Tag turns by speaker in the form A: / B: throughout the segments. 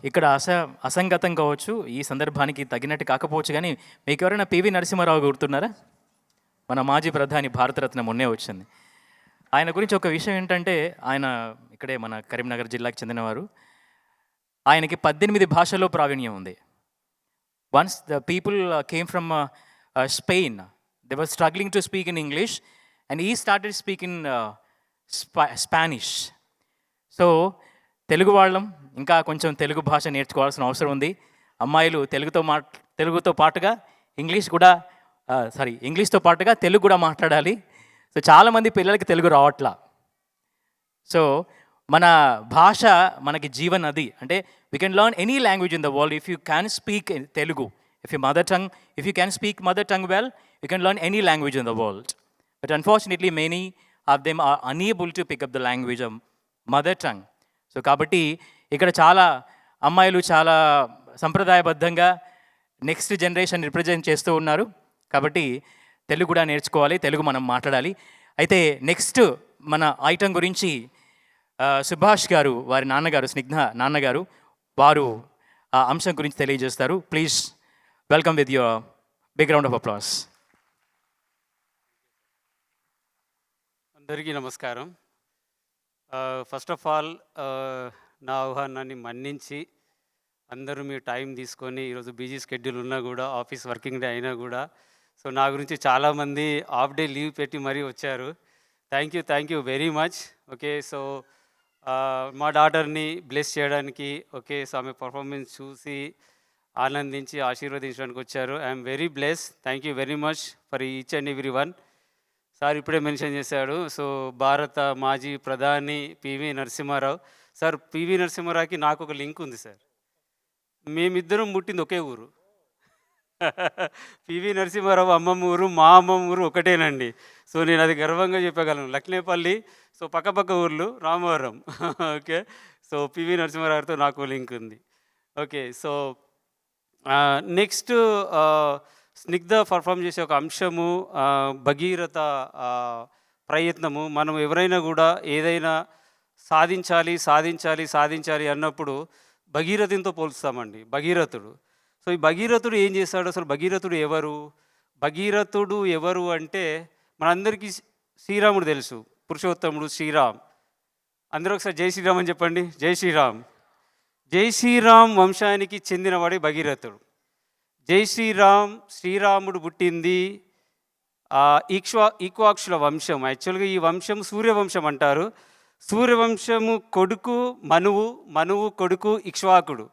A: ఇక్కడ అసంగతం కావచ్చు, ఈ సందర్భానికి తగినట్టు కాకపోవచ్చు, కానీ మీకు ఎవరైనా పివి నరసింహారావు గుర్తున్నారా? మన మాజీ ప్రధాని, భారతరత్న మొన్నే వచ్చింది. ఆయన గురించి ఒక విషయం ఏంటంటే, ఆయన ఇక్కడే మన కరీంనగర్ జిల్లాకు చెందినవారు. ఆయనకి 18 భాషల్లో ప్రావీణ్యం ఉంది. Once the people came from Spain, they were struggling to speak in English and he started speak in Spanish. So Telugu వాళ్ళం ఇంకా కొంచెం తెలుగు భాష నేర్చుకోవాల్సిన అవసరం ఉంది. అమ్మాయిలు తెలుగుతో పాటుగా ఇంగ్లీష్తో పాటుగా తెలుగు కూడా మాట్లాడాలి. సో చాలామంది పిల్లలకి తెలుగు రావట్లా. సో మన భాష మనకి జీవనది. అంటే we can learn any language in the world if you can speak Telugu. If you can speak mother tongue well, you can learn any language in the world. But unfortunately many of them are unable to pick up the language of mother tongue. So కాబట్టి ఇక్కడ చాలా అమ్మాయిలు చాలా సంప్రదాయబద్ధంగా next generation represent చేస్తూ ఉన్నారు. కాబట్టి తెలుగు కూడా నేర్చుకోవాలి, తెలుగు మనం మాట్లాడాలి. అయితే నెక్స్ట్ మన ఐటమ్ గురించి సుభాష్ గారు, వారి నాన్నగారు, స్నిగ్ధ నాన్నగారు, వారు ఆ అంశం గురించి తెలియజేస్తారు. Please welcome with your big round of applause.
B: అందరికీ నమస్కారం. ఫస్ట్ ఆఫ్ ఆల్ నా ఆహ్వానాన్ని మన్నించి అందరూ మీ టైం తీసుకొని, ఈరోజు బిజీ షెడ్యూల్ ఉన్నా కూడా, ఆఫీస్ వర్కింగ్ డే అయినా కూడా, సో నా గురించి చాలామంది హాఫ్ డే లీవ్ పెట్టి మరీ వచ్చారు. Thank you very much. Okay, so మా డాటర్ని బ్లెస్ చేయడానికి, ఓకే, సో ఆమె పర్ఫార్మెన్స్ చూసి ఆనందించి ఆశీర్వదించడానికి వచ్చారు. I'm very bless. Thank you very much for each and every one. Sir ఇప్పుడే మెన్షన్ చేశాడు. సో భారత మాజీ ప్రధాని పివి నరసింహారావు సార్. పివి నరసింహారావుకి నాకు ఒక లింక్ ఉంది సార్. మేమిద్దరం పుట్టింది ఒకే ఊరు. పివి నరసింహారావు అమ్మమ్మ ఊరు, మా అమ్మమ్మ ఊరు ఒకటేనండి. సో నేను అది గర్వంగా చెప్పగలను. లక్నేపల్లి, సో పక్కపక్క ఊర్లు, రామవరం. ఓకే, సో పివి నరసింహారావుతో నాకు లింక్ ఉంది. Okay, so next Snigdha perform చేసే ఒక అంశము భగీరథ ప్రయత్నము. మనం ఎవరైనా కూడా ఏదైనా సాధించాలి అన్నప్పుడు భగీరథునితో పోల్స్తామండి. భగీరథుడు. సో ఈ భగీరథుడు ఏం చేశాడు? అసలు భగీరథుడు ఎవరు అంటే మనందరికీ శ్రీరాముడు తెలుసు, పురుషోత్తముడు శ్రీరామ్. అందరూ ఒకసారి జై శ్రీరామ్ అని చెప్పండి. జై శ్రీరామ్. జై శ్రీరామ్ వంశానికి చెందినవాడే భగీరథుడు. జై శ్రీరామ్, శ్రీరాముడు పుట్టింది ఈక్వాక్షుల వంశం. యాక్చువల్గా ఈ వంశం సూర్యవంశం అంటారు. సూర్యవంశము కొడుకు మనువు కొడుకు ఇక్ష్వాకుడు.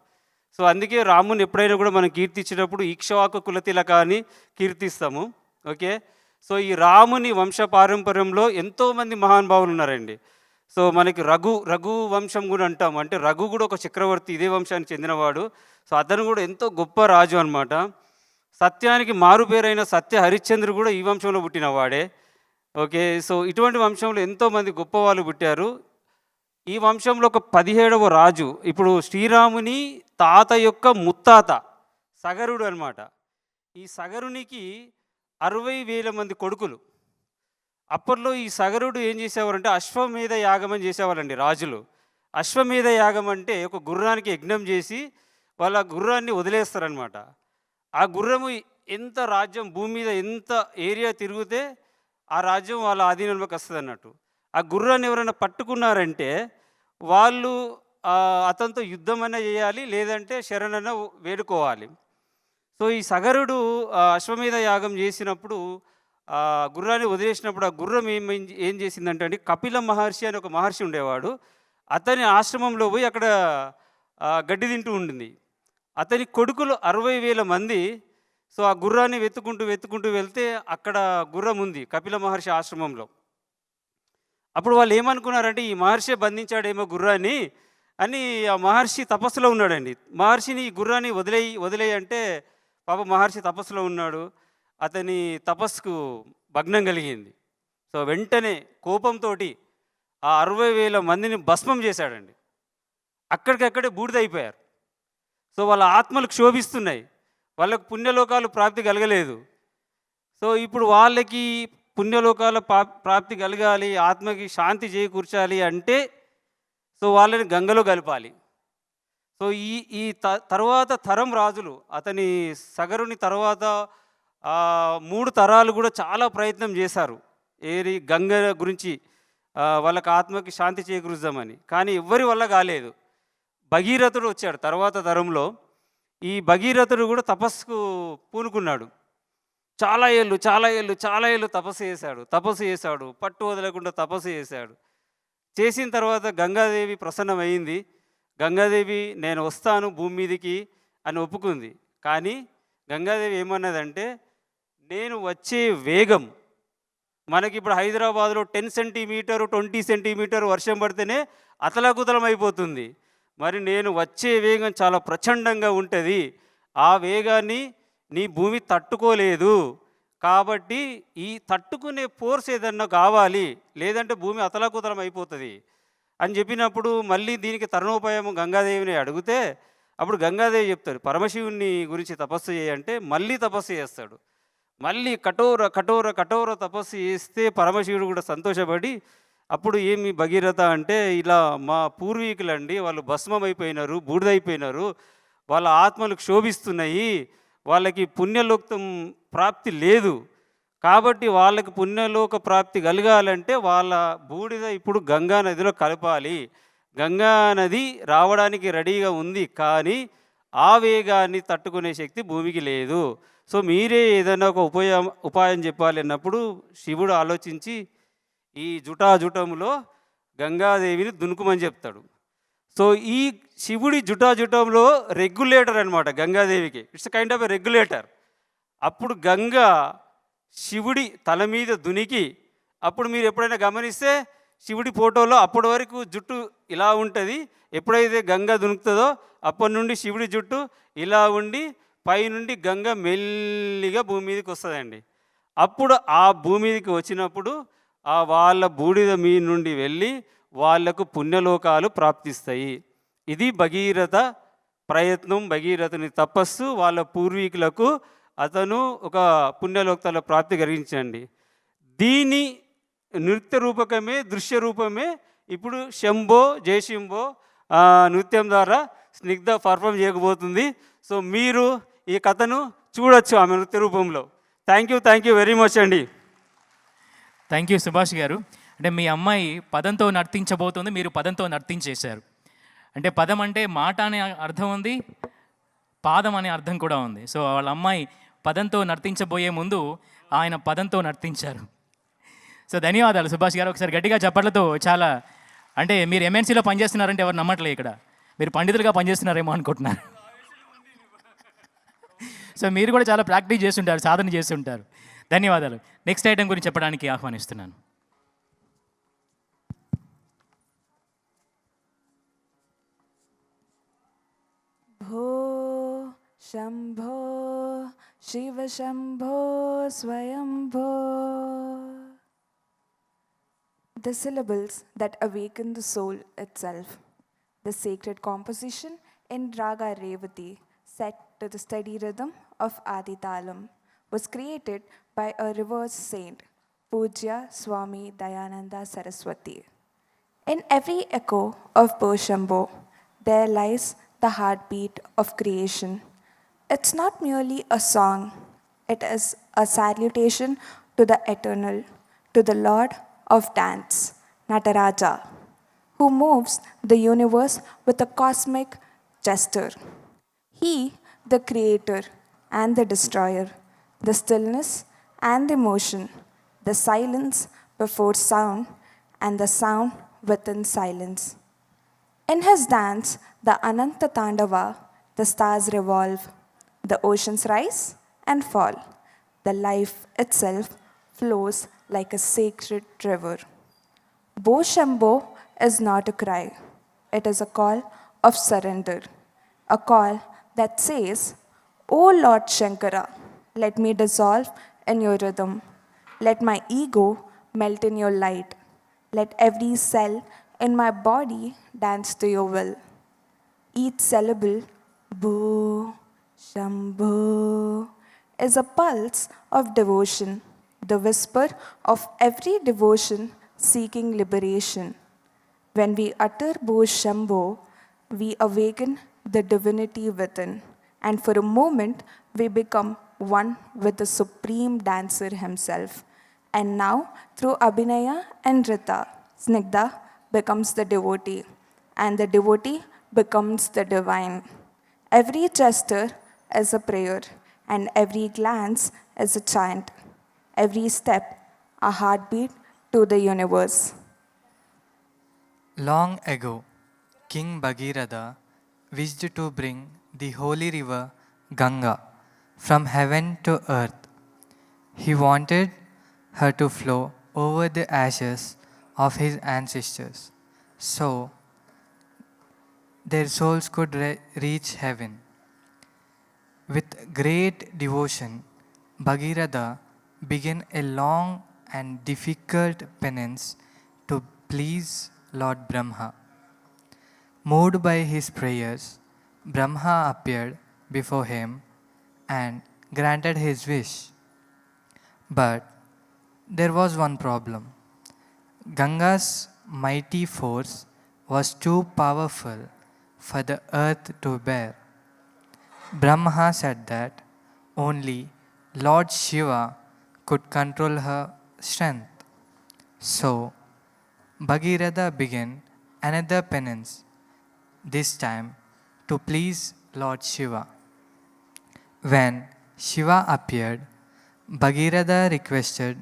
B: సో అందుకే రాముని ఎప్పుడైనా కూడా మనం కీర్తించినప్పుడు ఇక్ష్వాకు కులతిలక అని కీర్తిస్తాము. ఓకే, సో ఈ రాముని వంశ పారంపర్యంలో ఎంతోమంది మహానుభావులు ఉన్నారండి. సో మనకి రఘు వంశం కూడా అంటాము. అంటే రఘు కూడా ఒక చక్రవర్తి, ఇదే వంశానికి చెందినవాడు. సో అతను కూడా ఎంతో గొప్ప రాజు అనమాట. సత్యానికి మారు పేరైన సత్య హరిశ్చంద్రుడు కూడా ఈ వంశంలో పుట్టినవాడే. ఓకే, సో ఇటువంటి వంశంలో ఎంతోమంది గొప్ప వాళ్ళు పుట్టారు. ఈ వంశంలో ఒక 17వ రాజు, ఇప్పుడు శ్రీరాముని తాత యొక్క ముత్తాత సగరుడు అనమాట. ఈ సగరునికి 60,000 మంది కొడుకులు. అప్పట్లో ఈ సగరుడు ఏం చేసేవారంటే అశ్వమేధ యాగం అని చేసేవాళ్ళండి రాజులు. అశ్వమేధ యాగం అంటే ఒక గుర్రానికి యజ్ఞం చేసి వాళ్ళ గుర్రాన్ని వదిలేస్తారనమాట. ఆ గుర్రము ఎంత రాజ్యం, భూమి మీద ఎంత ఏరియా తిరిగితే ఆ రాజ్యం వాళ్ళ ఆధీనంలోకి వస్తుంది అన్నట్టు. ఆ గుర్రాన్ని ఎవరైనా పట్టుకున్నారంటే వాళ్ళు అతనితో యుద్ధమైనా చేయాలి, లేదంటే శరణైనా వేడుకోవాలి. సో ఈ సగరుడు అశ్వమేధ యాగం చేసినప్పుడు గుర్రాన్ని వదిలేసినప్పుడు ఆ గుర్రం ఏం చేసిందంటే అండి, కపిల మహర్షి అని ఒక మహర్షి ఉండేవాడు. అతని ఆశ్రమంలో పోయి అక్కడ గడ్డి తింటూ ఉండింది. అతని కొడుకులు 60,000 మంది. సో ఆ గుర్రాన్ని వెతుకుంటూ వెళ్తే అక్కడ గుర్రం ఉంది కపిల మహర్షి ఆశ్రమంలో. అప్పుడు వాళ్ళు ఏమనుకున్నారంటే ఈ మహర్షి బంధించాడేమో గుర్రాన్ని అని. ఆ మహర్షి తపస్సులో ఉన్నాడండి. మహర్షిని ఈ గుర్రాన్ని వదిలేయి అంటే పాప మహర్షి తపస్సులో ఉన్నాడు. అతని తపస్సుకు భగ్నం కలిగింది. సో వెంటనే కోపంతో ఆ 60,000 మందిని భస్మం చేశాడండి. అక్కడికక్కడే బూడిదైపోయారు. సో వాళ్ళ ఆత్మలు క్షోభిస్తున్నాయి, వాళ్ళకు పుణ్యలోకాలు ప్రాప్తి కలగలేదు. సో ఇప్పుడు వాళ్ళకి పుణ్యలోకాల ప్రాప్తి కలగాలి, ఆత్మకి శాంతి చేకూర్చాలి అంటే సో వాళ్ళని గంగలో కలపాలి. సో తర్వాత తరం రాజులు అతని సగరుని తర్వాత 3 తరాలు కూడా చాలా ప్రయత్నం చేశారు. ఏది గంగ గురించి వాళ్ళకి ఆత్మకి శాంతి చేకూరుద్దామని. కానీ ఎవ్వరి వల్ల కాలేదు. భగీరథుడు వచ్చాడు తర్వాత తరంలో. ఈ భగీరథుడు కూడా తపస్సుకు పూనుకున్నాడు. చాలా ఏళ్ళు తపస్సు చేశాడు. పట్టు వదలకుండా తపస్సు చేశాడు. చేసిన తర్వాత గంగాదేవి ప్రసన్నమైంది. గంగాదేవి నేను వస్తాను భూమి మీదికి అని ఒప్పుకుంది. కానీ గంగాదేవి ఏమన్నదంటే, నేను వచ్చే వేగం మనకి ఇప్పుడు హైదరాబాద్లో 10 సెంటీమీటర్ 20 సెంటీమీటర్ వర్షం పడితేనే అతలాకుతలం అయిపోతుంది. మరి నేను వచ్చే వేగం చాలా ప్రచండంగా ఉంటుంది. ఆ వేగాన్ని నీ భూమి తట్టుకోలేదు. కాబట్టి ఈ తట్టుకునే ఫోర్స్ ఏదన్నా కావాలి, లేదంటే భూమి అతలాకుతలం అయిపోతుంది అని చెప్పినప్పుడు మళ్ళీ దీనికి తరుణోపాయం గంగాదేవిని అడిగితే అప్పుడు గంగాదేవి చెప్తాడు, పరమశివుని గురించి తపస్సు చేయంటే మళ్ళీ తపస్సు చేస్తాడు. మళ్ళీ కఠోర తపస్సు చేస్తే పరమశివుడు కూడా సంతోషపడి అప్పుడు ఏమి భగీరథ అంటే, ఇలా మా పూర్వీకులండి వాళ్ళు భస్మం అయిపోయినారు, బూడిదైపోయినారు, వాళ్ళ ఆత్మలు క్షోభిస్తున్నాయి, వాళ్ళకి పుణ్యలోకం ప్రాప్తి లేదు. కాబట్టి వాళ్ళకి పుణ్యలోక ప్రాప్తి కలగాలంటే వాళ్ళ బూడిద ఇప్పుడు గంగా నదిలో కలపాలి. గంగా నది రావడానికి రెడీగా ఉంది, కానీ ఆ వేగాన్ని తట్టుకునే శక్తి భూమికి లేదు. సో మీరే ఏదైనా ఒక ఉపాయం చెప్పాలి అన్నప్పుడు శివుడు ఆలోచించి ఈ జుటాజుటంలో గంగాదేవిని దునుకుమని చెప్తాడు. సో ఈ శివుడి జుటాజుటంలో రెగ్యులేటర్ అనమాట గంగాదేవికి. It's kind of a regulator. అప్పుడు గంగా శివుడి తల మీద దునికి, అప్పుడు మీరు ఎప్పుడైనా గమనిస్తే శివుడి ఫోటోలో అప్పటి వరకు జుట్టు ఇలా ఉంటుంది. ఎప్పుడైతే గంగ దునుకుతుందో అప్పటి నుండి శివుడి జుట్టు ఇలా ఉండి పైనుండి గంగ మెల్లిగా భూమి మీదకి వస్తుందండి. అప్పుడు ఆ భూమి మీదకి వచ్చినప్పుడు వాళ్ళ బూడిద మీ నుండి వెళ్ళి వాళ్లకు పుణ్యలోకాలు ప్రాప్తిస్తాయి. ఇది భగీరథ ప్రయత్నం, భగీరథుని తపస్సు. వాళ్ళ పూర్వీకులకు అతను ఒక పుణ్యలోకాల ప్రాప్తి కలిగించండి. దీని నృత్య రూపకమే, దృశ్య రూపమే ఇప్పుడు శంభో జయశంభో నృత్యం ద్వారా స్నిగ్ధ పర్ఫామ్ చేయకపోతుంది. సో మీరు ఈ కథను చూడొచ్చు ఆమె నృత్య రూపంలో. థ్యాంక్ యూ వెరీ మచ్ అండి.
A: థ్యాంక్ యూ సుభాష్ గారు. అంటే మీ అమ్మాయి పదంతో నర్తించబోతుంది, మీరు పదంతో నర్తించేశారు. అంటే పదం అంటే మాట అనే అర్థం ఉంది, పాదం అనే అర్థం కూడా ఉంది. సో వాళ్ళ అమ్మాయి పదంతో నర్తించబోయే ముందు ఆయన పదంతో నర్తించారు. సో ధన్యవాదాలు సుభాష్ గారు. ఒకసారి గట్టిగా చప్పట్లతో. చాలా అంటే మీరు ఎంఎన్సీలో పనిచేస్తున్నారంటే ఎవరు నమ్మట్లేదు, ఇక్కడ మీరు పండితులుగా పనిచేస్తున్నారేమో అనుకుంటున్నారు. సో మీరు కూడా చాలా ప్రాక్టీస్ చేస్తుంటారు, సాధన చేస్తుంటారు. ధన్యవాదాలు. నెక్స్ట్ ఐటెం గురించి చెప్పడానికి ఆహ్వానిస్తున్నాను.
C: భో Shambho Shiva Shambho స్వయంభో. The syllables that awaken the soul itself. The sacred composition in Raga Revati, set to the steady rhythm of Adi Talam, was created by a revered saint, Pujya Swami Dayananda Saraswati. In every echo of Bhoshambho, there lies the heartbeat of creation. It's not merely a song, it is a salutation to the eternal, to the Lord of dance, Nataraja, who moves the universe with a cosmic gesture. He, the creator and the destroyer, the stillness and the motion, the silence before sound and the sound within silence. In his dance, the Ananta Tandava, the stars revolve, the oceans rise and fall, the life itself flows like a sacred river. Bhoshambho is not a cry, it is a call of surrender, a call that says, "O Lord Shankara, let me dissolve in your rhythm, let my ego melt in your light, let every cell in my body dance to your will." Each syllable, Bho Shambho, is a pulse of devotion, the whisper of every devotion seeking liberation. When we utter Bho Shambho, we awaken the divinity within, and for a moment we become one with the supreme dancer himself. And now, through Abhinaya and Rita, Snigdha becomes the devotee, and the devotee becomes the divine. Every gesture is a prayer, and every glance is a chant. Every step, a heartbeat to the universe.
D: Long ago, King Bhagirath wished to bring the holy river Ganga from heaven to earth. He wanted her to flow over the ashes of his ancestors so their souls could reach heaven. With great devotion, Bhagirath began a long and difficult penance to please Lord Brahma. Moved by his prayers, Brahma appeared before him and granted his wish. But there was one problem. Ganga's mighty force was too powerful for the earth to bear. Brahma said that only Lord Shiva could control her strength. So, Bhagirath began another penance, this time to please Lord Shiva. When Shiva appeared, Bhagirath requested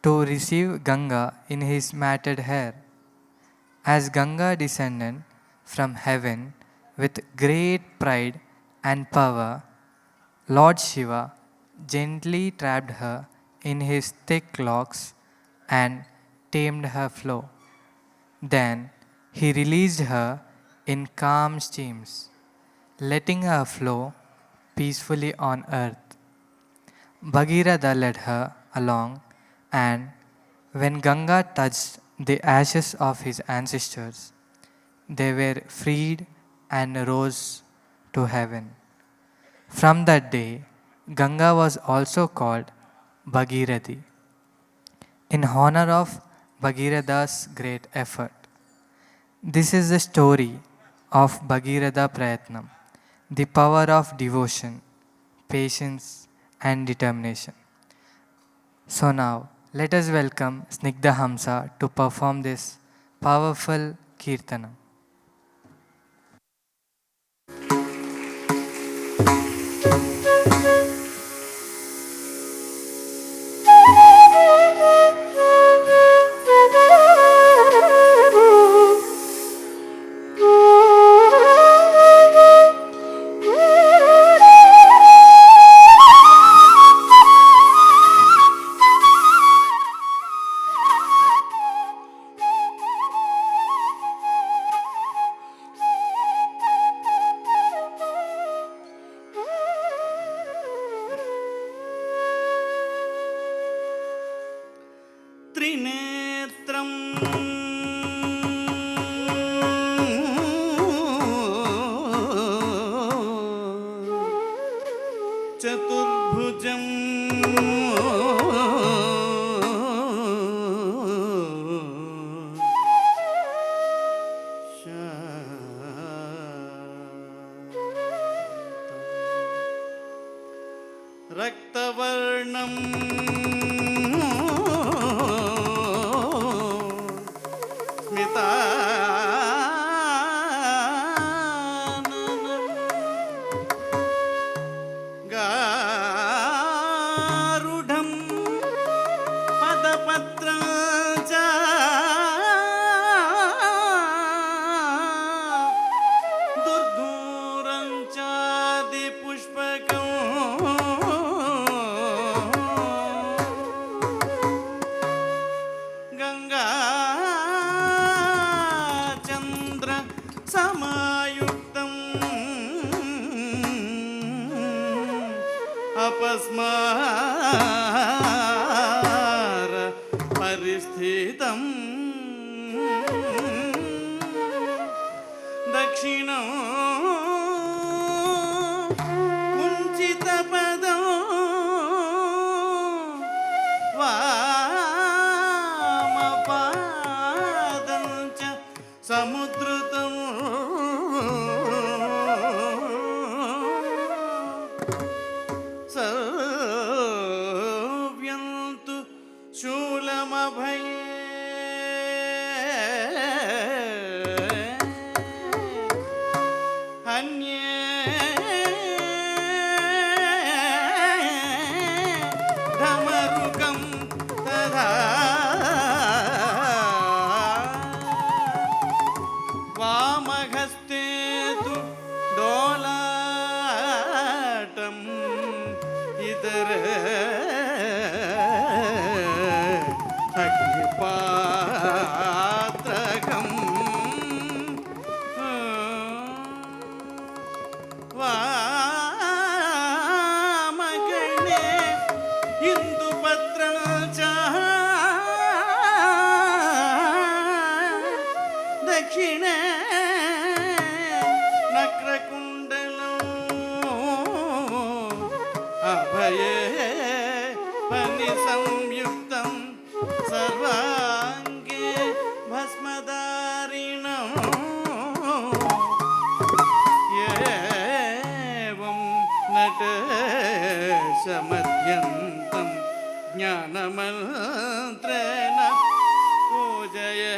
D: to receive Ganga in his matted hair. As Ganga descended from heaven with great pride and power, Lord Shiva gently trapped her in his thick locks and tamed her flow. Then he released her in calm streams, letting her flow peacefully on earth. Bhagirath led her along, and when Ganga touched the ashes of his ancestors, they were freed and rose to heaven. From that day, Ganga was also called Bhagirathi, in honor of Bhagirath's great effort. This is the story of Bhagiratha Prayatnam, the power of devotion, patience, and determination. So now, let us welcome Snigdha Hamsa to perform this powerful Kirtanam.
B: త్రినేత్రం చతుర్భుజం రక్తవర్ణం గారుఢం పదపత్రం చ దుర్ధూరం చాది పుష్పకం గంగా చంద్ర సమాయుక్తం అపస్మార పరిస్థితం దక్షిణం కుంచిత పదం వామపాదం చ సముద్రుతం
E: సంయుక్తం సర్వాంగే భస్మదారిణం ఏవం నటేశమద్యంతం జ్ఞానమంత్రేణ పూజయే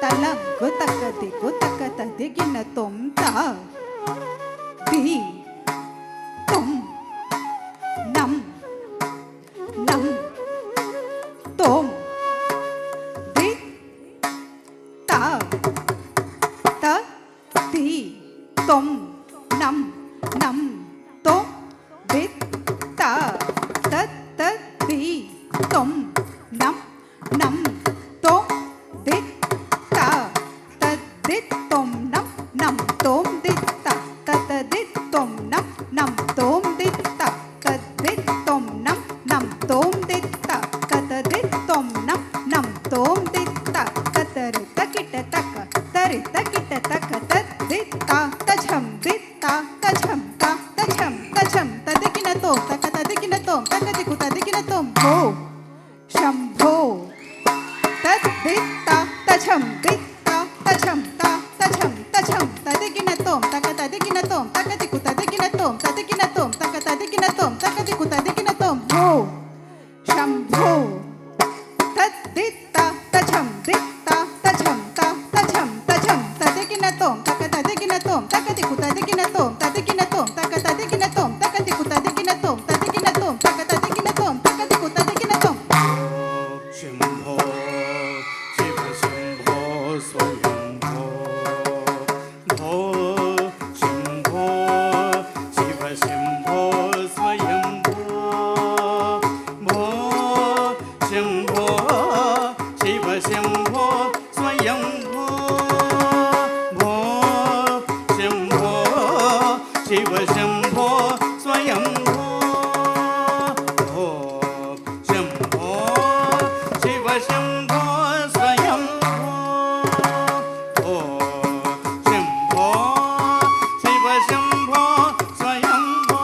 F: తలంగు తక్క దిగు తక్క తదిగిన తొంత the తొం నం నం తోం ది త త ది తొం నం నం తో ది త త త ది తొం నం నం తో ది త త ది తొం నం నం తోం ది త త త ది తొం నం నం తోం ది త త ది తొం నం నం తోం ది త త త ది తొం నం నం తోం ది త త త రి త కిట తక తరి త కిట తక త ది త త ఝం ది త త ఝం త త ఝం త ఝం త దికిన తో తక త దికిన తో తక దికు త దికిన తో భో శంభో తద్దిత్త తజం దిత్త తజం త తజం తజం తదిగిన తోం తక తదిగిన తోం తకదికు తదిగిన తోం తదిగిన తోం తక తదిగిన తోం తకదికు తదిగిన తోం భో శంభో తద్దిత్త తజం దిత్త తజం త తజం తజం తదిగిన తోం తక తదిగిన తోం తకదికు తదిగిన తోం తదిగిన తోం తక తదిగిన తోం తకదికు తదిగిన తోం తదిగిన తోం తక తదిగిన తోం తకదికు తదిగిన తోం
E: శంభో శివ శంభో స్వయంభో భో శంభో శివ శంభో స్వయంభో భో శంభో శివ శంభో స్వయంభో భో శంభో శివ శంభో స్వయంభో భో శంభో శివ శంభో స్వయంభో ఓ శంభో శివ శంభో స్వయంభో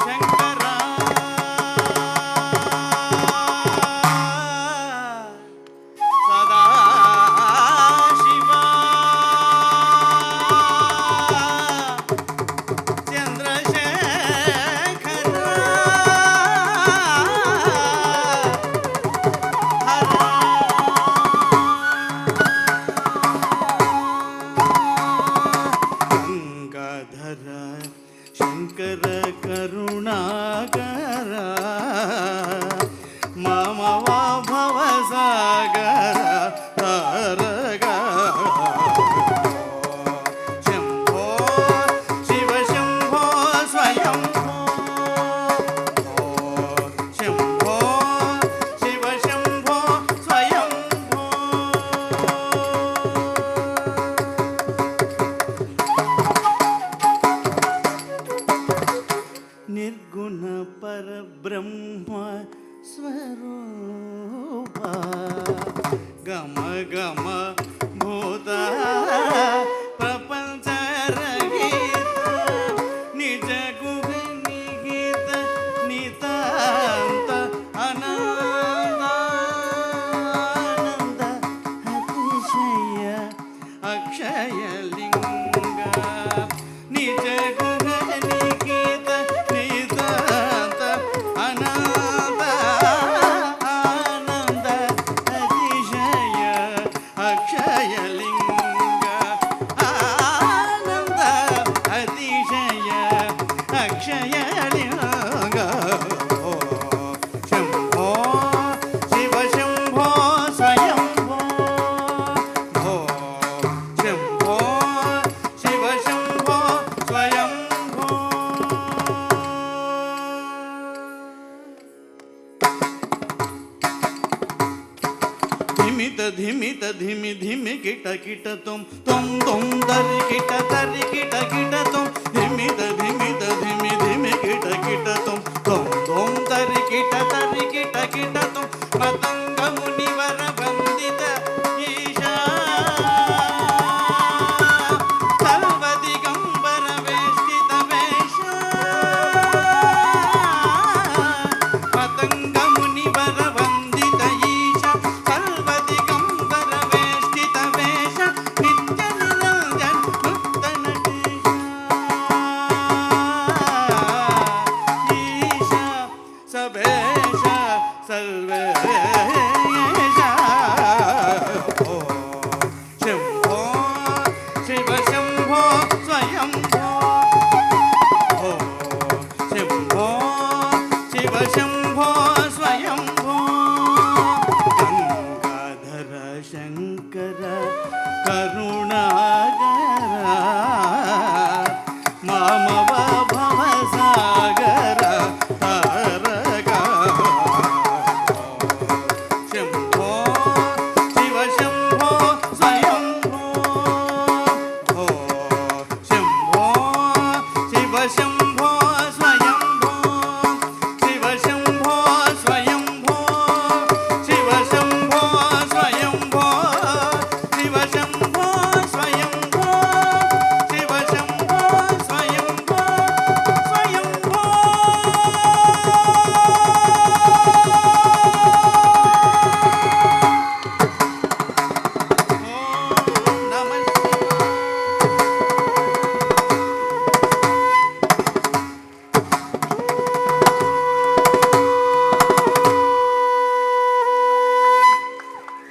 E: శంకరా సదా శివా చంద్రశేఖరా గంగాధర శంకర కరుణాకర మమవా భవసాగర తారక శంభో శివ శంభో స్వయంభో శంభో శివ శంభో స్వయంభో నిర్గుణ పరబ్రహ్మ స్వరూప గమ గమ భూత ప్రపంచ రహిత నిజ గుహ నిహిత నితాంత ఆనంద అతిశయ అక్షయలింగ నిజ గుహ నిహిత నితాంత ఆనంద అతిశయ అక్షయలింగ ఆనంద అతిశయ అక్షయలింగ శంభో శివ శంభో స్వయంభో భో శంభో శివ శంభో స్వయంభో ధిమిత ధిమిత ధిమి ధిమి కిట కిట తుం తుం తుం దరి కిట కిట